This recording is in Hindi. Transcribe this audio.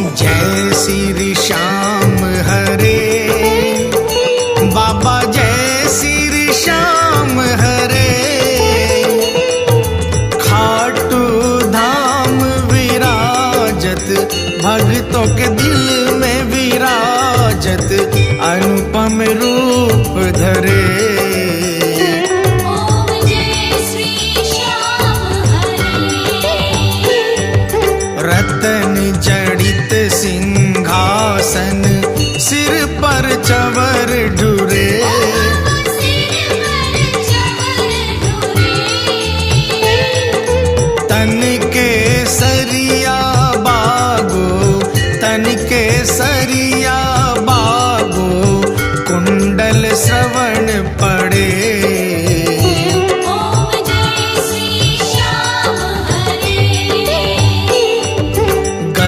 जय श्री श्याम हरे बाबा, जय श्री श्याम हरे। खाटू धाम विराजत, भक्तों के दिल में विराजत, अनुपम रूप धरे। रतन जड़ित सिंहासन, सिर पर चवर